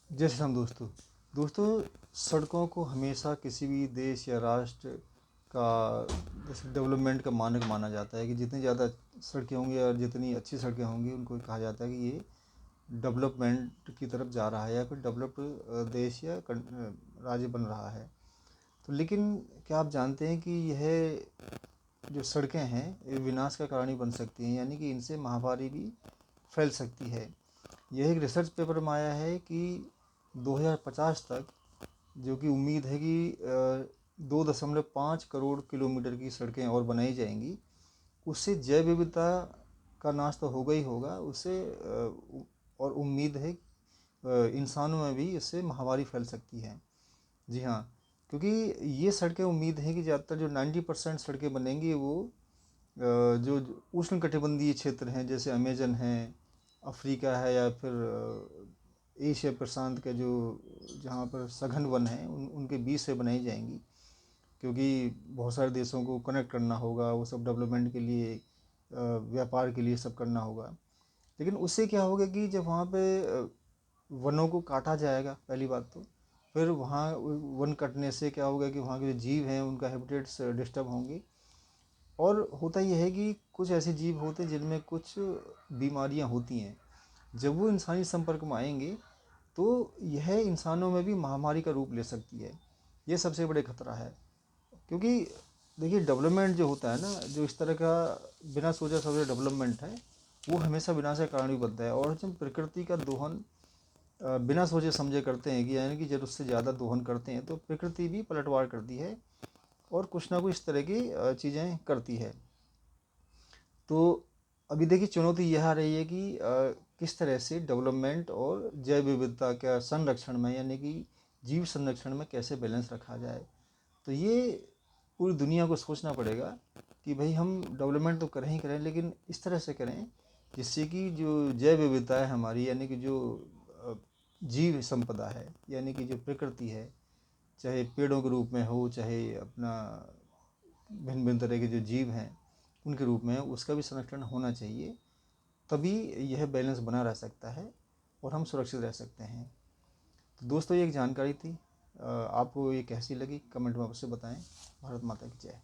जय श्री राम दोस्तों। सड़कों को हमेशा किसी भी देश या राष्ट्र का जैसे डेवलपमेंट का मानक माना जाता है कि जितनी ज़्यादा सड़कें होंगी और जितनी अच्छी सड़कें होंगी उनको कहा जाता है कि ये डेवलपमेंट की तरफ जा रहा है या फिर डेवलप्ड देश या राज्य बन रहा है। तो लेकिन क्या आप जानते हैं कि यह जो सड़कें हैं ये विनाश का कारण ही बन सकती हैं, यानी कि इनसे महामारी भी फैल सकती है। यह एक रिसर्च पेपर में आया है कि 2050 तक जो कि उम्मीद है कि 2.5 करोड़ किलोमीटर की सड़कें और बनाई जाएंगी। उससे जैव विविधता का नाश तो होगा ही होगा, उससे और उम्मीद है इंसानों में भी इससे महामारी फैल सकती है। जी हाँ, क्योंकि ये सड़कें उम्मीद है कि ज़्यादातर जो 90% सड़कें बनेंगी वो जो उष्ण कटिबंधीय क्षेत्र हैं जैसे अमेजन है, अफ्रीका है या फिर एशिया प्रशांत के जो जहाँ पर सघन वन है उनके बीच से बनाई जाएंगी, क्योंकि बहुत सारे देशों को कनेक्ट करना होगा, वो सब डेवलपमेंट के लिए व्यापार के लिए सब करना होगा। लेकिन उससे क्या होगा कि जब वहाँ पे वनों को काटा जाएगा पहली बात तो, फिर वहाँ वन कटने से क्या होगा कि वहाँ के जो जीव हैं उनका हैबिटेट्स डिस्टर्ब होंगे। और होता यह है कि कुछ ऐसे जीव होते हैं जिनमें कुछ बीमारियाँ होती हैं, जब वो इंसानी संपर्क में आएंगे तो यह इंसानों में भी महामारी का रूप ले सकती है। ये सबसे बड़े खतरा है, क्योंकि देखिए डेवलपमेंट जो होता है ना, जो इस तरह का बिना सोचा समझे डेवलपमेंट है वो हमेशा विनाश का कारण भी बनता है। और जब प्रकृति का दोहन बिना सोचे समझे करते हैं कि यानी कि जब उससे ज़्यादा दोहन करते हैं तो प्रकृति भी पलटवार करती है और कुछ ना कुछ इस तरह की चीज़ें करती है। तो अभी देखिए चुनौती यह आ रही है कि किस तरह से डेवलपमेंट और जैव विविधता का संरक्षण में यानी कि जीव संरक्षण में कैसे बैलेंस रखा जाए। तो ये पूरी दुनिया को सोचना पड़ेगा कि भाई हम डेवलपमेंट तो करें ही करें, लेकिन इस तरह से करें जिससे कि जो जैव विविधता है हमारी, यानी कि जो जीव संपदा है यानी कि जो प्रकृति है, चाहे पेड़ों के रूप में हो चाहे अपना भिन्न भिन्न तरह के जो जीव हैं उनके रूप में, उसका भी संरक्षण होना चाहिए। तभी यह बैलेंस बना रह सकता है और हम सुरक्षित रह सकते हैं। तो दोस्तों ये एक जानकारी थी, आपको ये कैसी लगी कमेंट में अवश्य बताएं। भारत माता की जय।